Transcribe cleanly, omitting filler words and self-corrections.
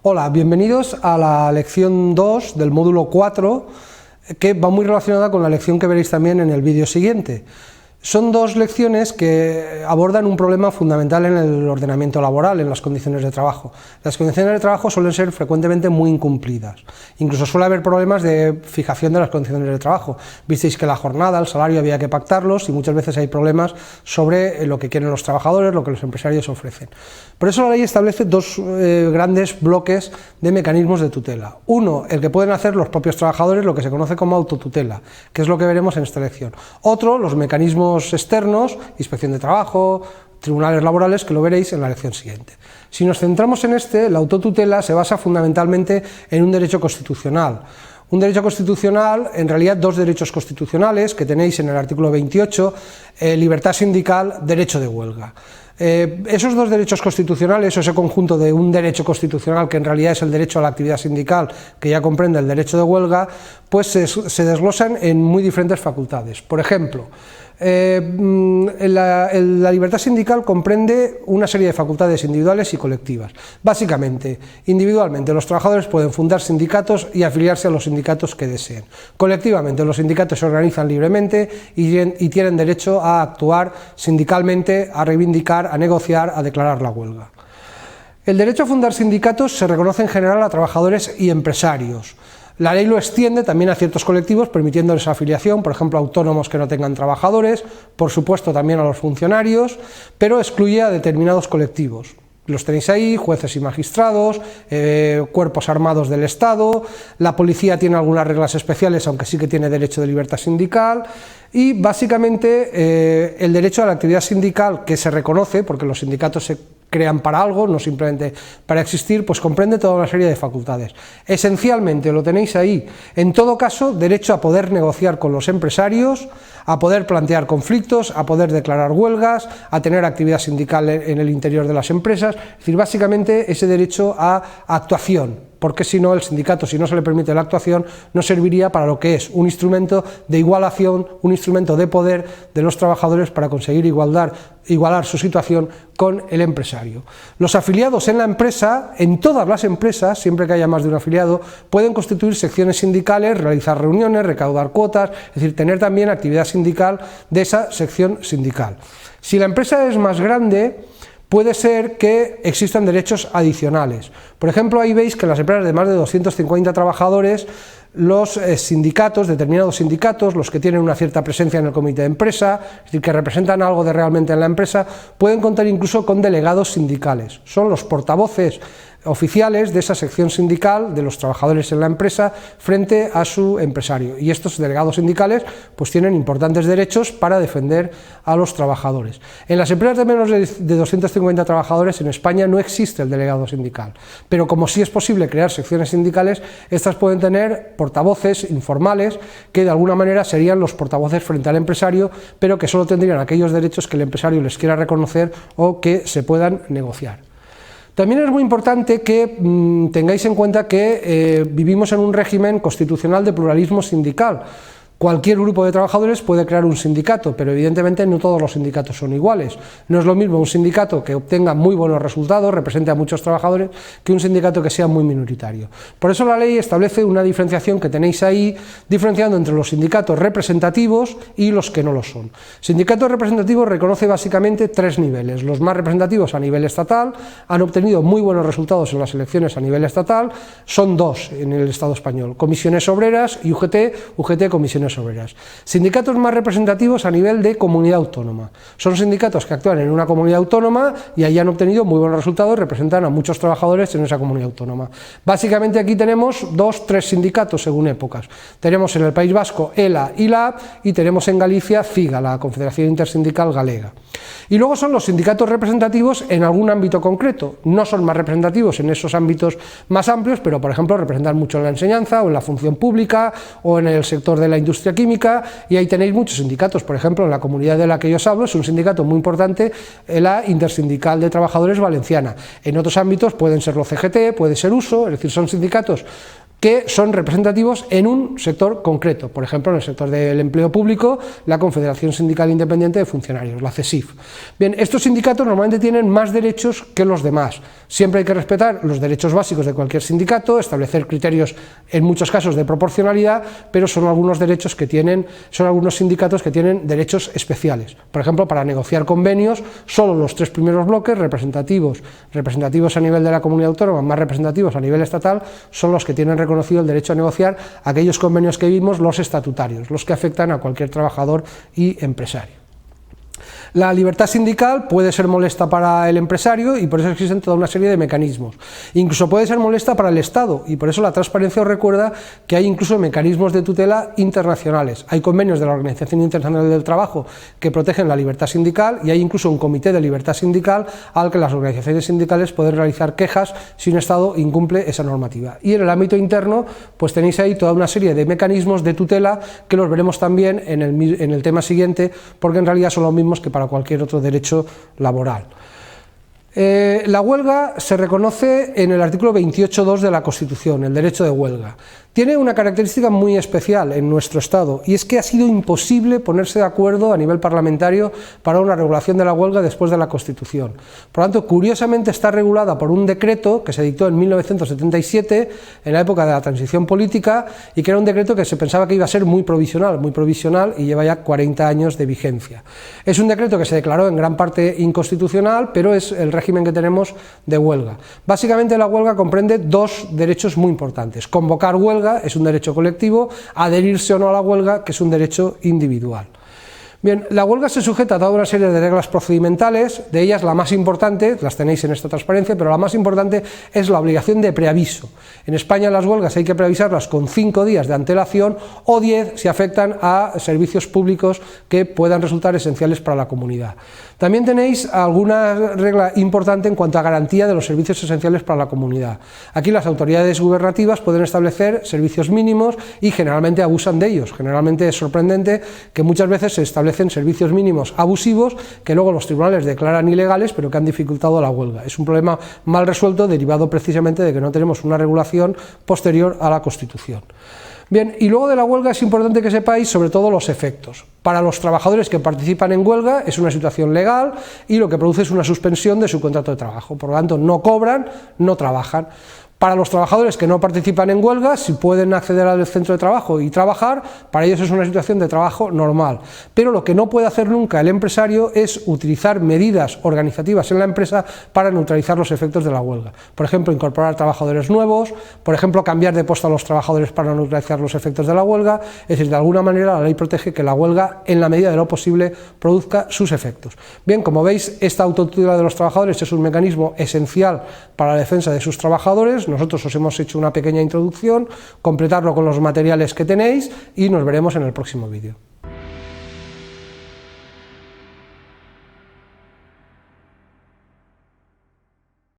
Hola, bienvenidos a la lección 2 del módulo 4, que va muy relacionada con la lección que veréis también en el vídeo siguiente. Son dos lecciones que abordan un problema fundamental en el ordenamiento laboral, en las condiciones de trabajo. Las condiciones de trabajo suelen ser frecuentemente muy incumplidas. Incluso suele haber problemas de fijación de las condiciones de trabajo. Visteis que la jornada, el salario había que pactarlos y muchas veces hay problemas sobre lo que quieren los trabajadores, lo que los empresarios ofrecen. Por eso la ley establece dos grandes bloques de mecanismos de tutela. Uno, el que pueden hacer los propios trabajadores, lo que se conoce como autotutela, que es lo que veremos en esta lección. Otro, los mecanismos externos, inspección de trabajo, tribunales laborales, que lo veréis en la lección siguiente. Si nos centramos en la autotutela se basa fundamentalmente en un derecho constitucional. Un derecho constitucional, en realidad dos derechos constitucionales que tenéis en el artículo 28, libertad sindical, derecho de huelga. Esos dos derechos constitucionales, o ese conjunto de un derecho constitucional que en realidad es el derecho a la actividad sindical, que ya comprende el derecho de huelga, pues se desglosan en muy diferentes facultades. Por ejemplo, la libertad sindical comprende una serie de facultades individuales y colectivas. Básicamente, individualmente, los trabajadores pueden fundar sindicatos y afiliarse a los sindicatos que deseen. Colectivamente, los sindicatos se organizan libremente y tienen derecho a actuar sindicalmente, a reivindicar, a negociar, a declarar la huelga. El derecho a fundar sindicatos se reconoce en general a trabajadores y empresarios. La ley lo extiende también a ciertos colectivos, permitiéndoles afiliación, por ejemplo, autónomos que no tengan trabajadores, por supuesto también a los funcionarios, pero excluye a determinados colectivos. Los tenéis ahí, jueces y magistrados, cuerpos armados del Estado, la policía tiene algunas reglas especiales, aunque sí que tiene derecho de libertad sindical, y básicamente el derecho a la actividad sindical que se reconoce, porque los sindicatos se crean para algo, no simplemente para existir, pues comprende toda una serie de facultades. Esencialmente lo tenéis ahí. En todo caso, derecho a poder negociar con los empresarios, a poder plantear conflictos, a poder declarar huelgas, a tener actividad sindical en el interior de las empresas, es decir, básicamente ese derecho a actuación, porque si no, el sindicato, si no se le permite la actuación, no serviría para lo que es un instrumento de igualación, un instrumento de poder de los trabajadores para conseguir igualar su situación con el empresario. Los afiliados en la empresa, en todas las empresas, siempre que haya más de un afiliado, pueden constituir secciones sindicales, realizar reuniones, recaudar cuotas, es decir, tener también actividad sindical de esa sección sindical. Si la empresa es más grande, puede ser que existan derechos adicionales. Por ejemplo, ahí veis que en las empresas de más de 250 trabajadores, los sindicatos, determinados sindicatos, los que tienen una cierta presencia en el comité de empresa, es decir, que representan algo de realmente en la empresa, pueden contar incluso con delegados sindicales. Son los portavoces oficiales de esa sección sindical de los trabajadores en la empresa frente a su empresario, y estos delegados sindicales pues tienen importantes derechos para defender a los trabajadores. En las empresas de menos de 250 trabajadores en España no existe el delegado sindical, pero como sí es posible crear secciones sindicales, estas pueden tener portavoces informales que de alguna manera serían los portavoces frente al empresario, pero que solo tendrían aquellos derechos que el empresario les quiera reconocer o que se puedan negociar. También es muy importante que tengáis en cuenta que vivimos en un régimen constitucional de pluralismo sindical. Cualquier grupo de trabajadores puede crear un sindicato, pero evidentemente no todos los sindicatos son iguales. No es lo mismo un sindicato que obtenga muy buenos resultados, represente a muchos trabajadores, que un sindicato que sea muy minoritario. Por eso la ley establece una diferenciación que tenéis ahí, diferenciando entre los sindicatos representativos y los que no lo son. Sindicatos representativos reconoce básicamente tres niveles. Los más representativos a nivel estatal, han obtenido muy buenos resultados en las elecciones a nivel estatal, son dos en el Estado español: comisiones obreras y UGT comisiones obreras. Sindicatos más representativos a nivel de comunidad autónoma. Son sindicatos que actúan en una comunidad autónoma y ahí han obtenido muy buenos resultados, representan a muchos trabajadores en esa comunidad autónoma. Básicamente aquí tenemos tres sindicatos según épocas. Tenemos en el País Vasco ELA y LAB, y tenemos en Galicia CIGA, la Confederación Intersindical Galega. Y luego son los sindicatos representativos en algún ámbito concreto. No son más representativos en esos ámbitos más amplios, pero por ejemplo representan mucho en la enseñanza o en la función pública o en el sector de la industria química, y ahí tenéis muchos sindicatos. Por ejemplo, en la comunidad de la que yo os hablo es un sindicato muy importante, la Intersindical de Trabajadores Valenciana. En otros ámbitos pueden ser los CGT, puede ser USO, es decir, son sindicatos que son representativos en un sector concreto, por ejemplo en el sector del empleo público, la Confederación Sindical Independiente de Funcionarios, la CESIF. Bien, estos sindicatos normalmente tienen más derechos que los demás. Siempre hay que respetar los derechos básicos de cualquier sindicato, establecer criterios en muchos casos de proporcionalidad, pero son algunos sindicatos que tienen derechos especiales. Por ejemplo, para negociar convenios, solo los 3 primeros bloques, representativos a nivel de la comunidad autónoma, más representativos a nivel estatal, son los que tienen reconocido el derecho a negociar aquellos convenios que vimos, los estatutarios, los que afectan a cualquier trabajador y empresario. La libertad sindical puede ser molesta para el empresario y por eso existen toda una serie de mecanismos. Incluso puede ser molesta para el Estado y por eso la transparencia os recuerda que hay incluso mecanismos de tutela internacionales. Hay convenios de la Organización Internacional del Trabajo que protegen la libertad sindical y hay incluso un comité de libertad sindical al que las organizaciones sindicales pueden realizar quejas si un Estado incumple esa normativa. Y en el ámbito interno pues tenéis ahí toda una serie de mecanismos de tutela que los veremos también en el tema siguiente, porque en realidad son los mismos que para cualquier otro derecho laboral. La huelga se reconoce en el artículo 28.2 de la Constitución, el derecho de huelga. Tiene una característica muy especial en nuestro Estado y es que ha sido imposible ponerse de acuerdo a nivel parlamentario para una regulación de la huelga después de la Constitución. Por lo tanto, curiosamente está regulada por un decreto que se dictó en 1977, en la época de la transición política, y que era un decreto que se pensaba que iba a ser muy provisional y lleva ya 40 años de vigencia. Es un decreto que se declaró en gran parte inconstitucional, pero es el régimen que tenemos de huelga. Básicamente la huelga comprende 2 derechos muy importantes: convocar huelga es un derecho colectivo, adherirse o no a la huelga, que es un derecho individual. Bien, la huelga se sujeta a toda una serie de reglas procedimentales, de ellas la más importante, las tenéis en esta transparencia, pero la más importante es la obligación de preaviso. En España las huelgas hay que preavisarlas con 5 días de antelación o 10 si afectan a servicios públicos que puedan resultar esenciales para la comunidad. También tenéis alguna regla importante en cuanto a garantía de los servicios esenciales para la comunidad. Aquí las autoridades gubernativas pueden establecer servicios mínimos y generalmente abusan de ellos. Generalmente es sorprendente que muchas veces se establecen servicios mínimos abusivos que luego los tribunales declaran ilegales, pero que han dificultado la huelga. Es un problema mal resuelto derivado precisamente de que no tenemos una regulación posterior a la Constitución. Bien, y luego de la huelga es importante que sepáis sobre todo los efectos. Para los trabajadores que participan en huelga es una situación legal y lo que produce es una suspensión de su contrato de trabajo. Por lo tanto, no cobran, no trabajan. Para los trabajadores que no participan en huelga, si pueden acceder al centro de trabajo y trabajar, para ellos es una situación de trabajo normal. Pero lo que no puede hacer nunca el empresario es utilizar medidas organizativas en la empresa para neutralizar los efectos de la huelga. Por ejemplo, incorporar trabajadores nuevos, por ejemplo, cambiar de puesto a los trabajadores para neutralizar los efectos de la huelga. Es decir, de alguna manera la ley protege que la huelga, en la medida de lo posible, produzca sus efectos. Bien, como veis, esta autotutela de los trabajadores es un mecanismo esencial para la defensa de sus trabajadores. Nosotros os hemos hecho una pequeña introducción, completarlo con los materiales que tenéis y nos veremos en el próximo vídeo.